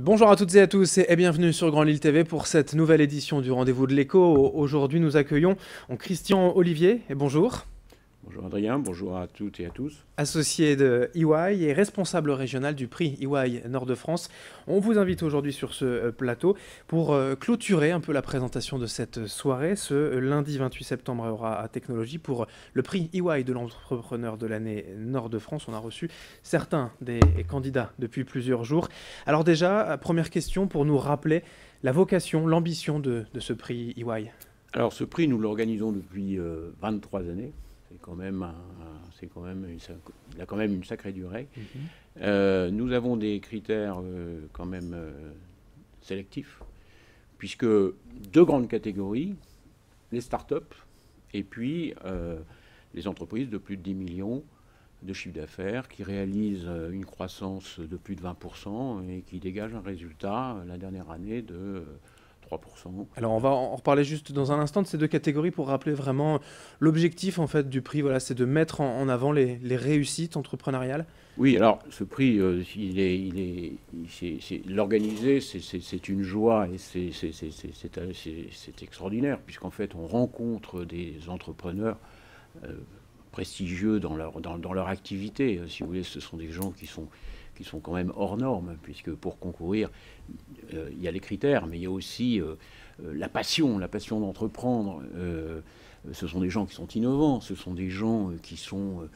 Bonjour à toutes et à tous et bienvenue sur Grand Lille TV pour cette nouvelle édition du Rendez-vous de l'Écho. Aujourd'hui, nous accueillons Christian Olivier. Et bonjour. Bonjour Adrien, bonjour à toutes et à tous. Associé de EY et responsable régional du prix EY Nord-de-France. On vous invite aujourd'hui sur ce plateau pour clôturer un peu la présentation de cette soirée. Ce lundi 28 septembre à Technologie pour le prix EY de l'entrepreneur de l'année Nord-de-France. On a reçu certains des candidats depuis plusieurs jours. Alors déjà, première question pour nous rappeler la vocation, l'ambition de ce prix EY. Alors ce prix, nous l'organisons depuis 23 années. Il a quand même une sacrée durée. Nous avons des critères quand même sélectifs, puisque deux grandes catégories, les startups et puis les entreprises de plus de 10 millions de chiffre d'affaires qui réalisent une croissance de plus de 20% et qui dégagent un résultat la dernière année de 3%. Alors on va en reparler juste dans un instant de ces deux catégories pour rappeler vraiment l'objectif en fait du prix. Voilà, c'est de mettre en avant les réussites entrepreneuriales. Oui, alors ce prix, l'organiser, c'est une joie et c'est extraordinaire puisqu'en fait on rencontre des entrepreneurs prestigieux dans leur activité. Si vous voulez, ce sont des gens qui sont quand même hors normes, puisque pour concourir, il y a les critères, mais il y a aussi la passion d'entreprendre. Ce sont des gens qui sont innovants, ce sont des gens qui sont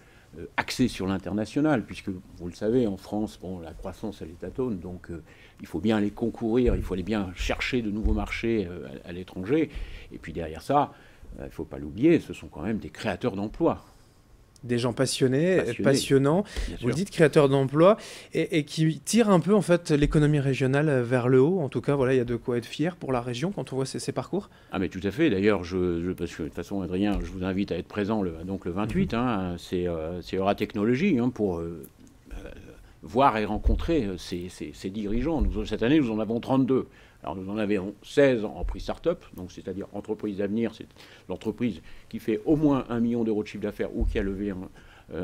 axés sur l'international, puisque vous le savez, en France, bon, la croissance, elle est atone, donc il faut bien aller concourir, il faut aller bien chercher de nouveaux marchés à l'étranger. Et puis derrière ça, il ne faut pas l'oublier, ce sont quand même des créateurs d'emplois. Des gens passionnants, vous le dites, créateurs d'emplois, et qui tirent un peu en fait l'économie régionale vers le haut. En tout cas, voilà, il y a de quoi être fier pour la région quand on voit ces parcours. Ah mais tout à fait. D'ailleurs, parce que de toute façon, Adrien, je vous invite à être présent le 28. C'est Euratechnologie pour voir et rencontrer ces dirigeants. Cette année, nous en avons 32. Alors nous en avons 16 en prix start-up, donc c'est-à-dire entreprise d'avenir, c'est l'entreprise qui fait au moins 1 million d'euros de chiffre d'affaires ou qui a levé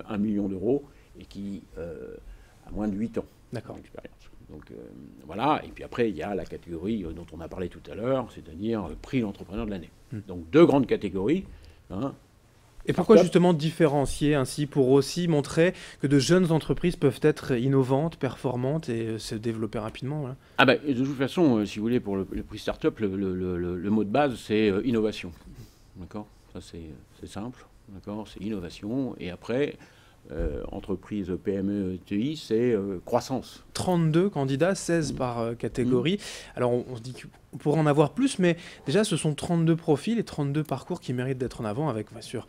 1 million d'euros et qui a moins de 8 ans d'expérience. Donc voilà, et puis après il y a la catégorie dont on a parlé tout à l'heure, c'est-à-dire prix l'entrepreneur de l'année. Donc deux grandes catégories. Et pourquoi justement différencier ainsi pour aussi montrer que de jeunes entreprises peuvent être innovantes, performantes et se développer rapidement, voilà. Ah ben, de toute façon, si vous voulez, pour le prix start-up, le mot de base, c'est innovation. D'accord ? Ça, c'est simple. D'accord ? C'est innovation. Et après, entreprise PME, ETI, c'est croissance. 32 candidats, 16 par catégorie. Alors on se dit qu'on pourrait en avoir plus, mais déjà ce sont 32 profils et 32 parcours qui méritent d'être en avant avec bien sûr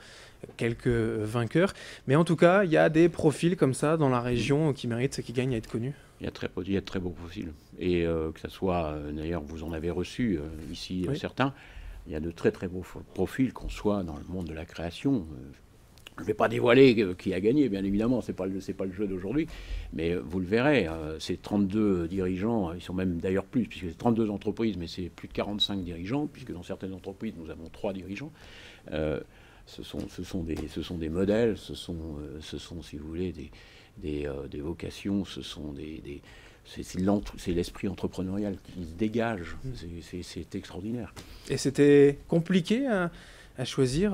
quelques vainqueurs. Mais en tout cas, il y a des profils comme ça dans la région qui méritent, qui gagnent à être connus. Il y a de très beaux profils. Et que ce soit, d'ailleurs, vous en avez reçu ici certains, il y a de très très beaux profils, qu'on soit dans le monde de la création. Je ne vais pas dévoiler qui a gagné, bien évidemment, c'est pas le jeu d'aujourd'hui, mais vous le verrez, ces 32 dirigeants, ils sont même d'ailleurs plus, puisque c'est 32 entreprises, mais c'est plus de 45 dirigeants, puisque dans certaines entreprises, nous avons 3 dirigeants. Ce sont des modèles, ce sont, si vous voulez, des vocations, c'est l'esprit entrepreneurial qui se dégage, c'est extraordinaire. Et c'était compliqué à choisir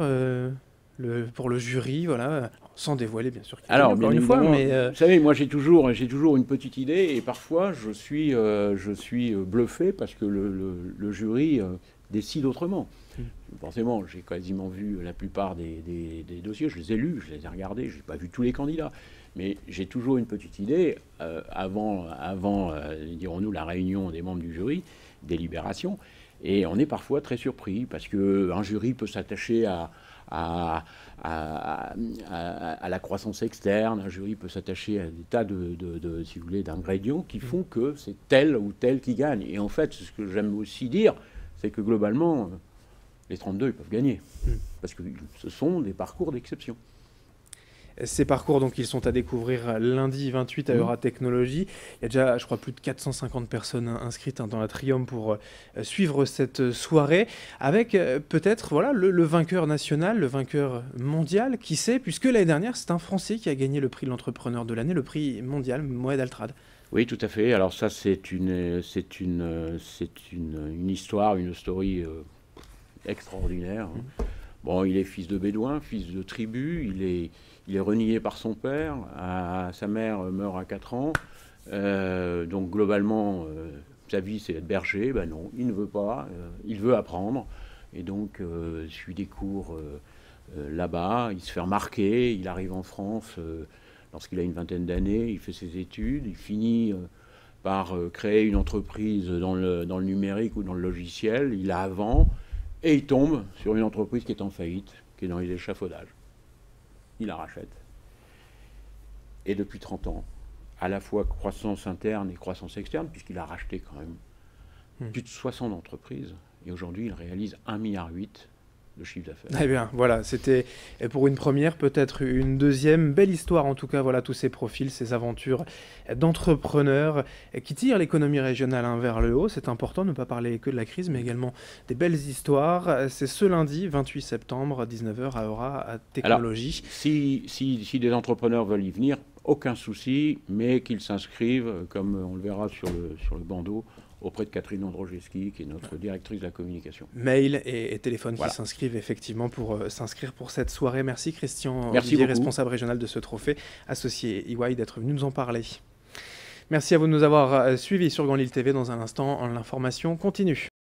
pour le jury, voilà, sans dévoiler bien sûr. Alors, encore une fois, mais vous savez, moi j'ai toujours une petite idée et parfois je suis bluffé parce que le jury décide autrement. Forcément, j'ai quasiment vu la plupart des dossiers, je les ai lus, je les ai regardés, je n'ai pas vu tous les candidats, mais j'ai toujours une petite idée avant dirons-nous, la réunion des membres du jury, délibération, et on est parfois très surpris parce qu'un jury peut s'attacher à la croissance externe, un jury peut s'attacher à des tas si vous voulez, d'ingrédients qui font que c'est tel ou tel qui gagne. Et en fait, ce que j'aime aussi dire, c'est que globalement, les 32, ils peuvent gagner. Parce que ce sont des parcours d'exception. Ces parcours, donc, ils sont à découvrir lundi 28 à Euratechnologie. Il y a déjà, je crois, plus de 450 personnes inscrites dans l'Atrium pour suivre cette soirée, avec peut-être voilà, le vainqueur national, le vainqueur mondial, qui sait, puisque l'année dernière, c'est un Français qui a gagné le prix de l'entrepreneur de l'année, le prix mondial, Moed Altrad. Oui, tout à fait. Alors ça, une histoire, une story extraordinaire, hein. Mmh. Bon, il est fils de bédouin, fils de tribu, il est renié par son père, sa mère meurt à 4 ans, donc globalement, sa vie c'est être berger, ben non, il ne veut pas, il veut apprendre, et donc il suit des cours là-bas, il se fait remarquer, il arrive en France lorsqu'il a une vingtaine d'années, il fait ses études, il finit par créer une entreprise dans le numérique ou dans le logiciel, il a avant, et il tombe sur une entreprise qui est en faillite, qui est dans les échafaudages. Il la rachète. Et depuis 30 ans, à la fois croissance interne et croissance externe, puisqu'il a racheté quand même plus de 60 entreprises, et aujourd'hui il réalise 1,8 milliard de chiffre d'affaires. Eh bien, voilà, c'était pour une première, peut-être une deuxième. Belle histoire, en tout cas, voilà, tous ces profils, ces aventures d'entrepreneurs qui tirent l'économie régionale vers le haut. C'est important de ne pas parler que de la crise, mais également des belles histoires. C'est ce lundi, 28 septembre, 19h, à Aura, à Technologie. Alors, si des entrepreneurs veulent y venir, aucun souci, mais qu'ils s'inscrivent, comme on le verra sur le bandeau, auprès de Catherine Androszewski, qui est notre directrice de la communication. Mail et téléphone Voilà. qui s'inscrivent effectivement pour s'inscrire pour cette soirée. Merci Christian Merci Olivier, beaucoup. responsable régional de ce trophée, associé EY, d'être venu nous en parler. Merci à vous de nous avoir suivis sur Grand Lille TV. Dans un instant, l'information continue.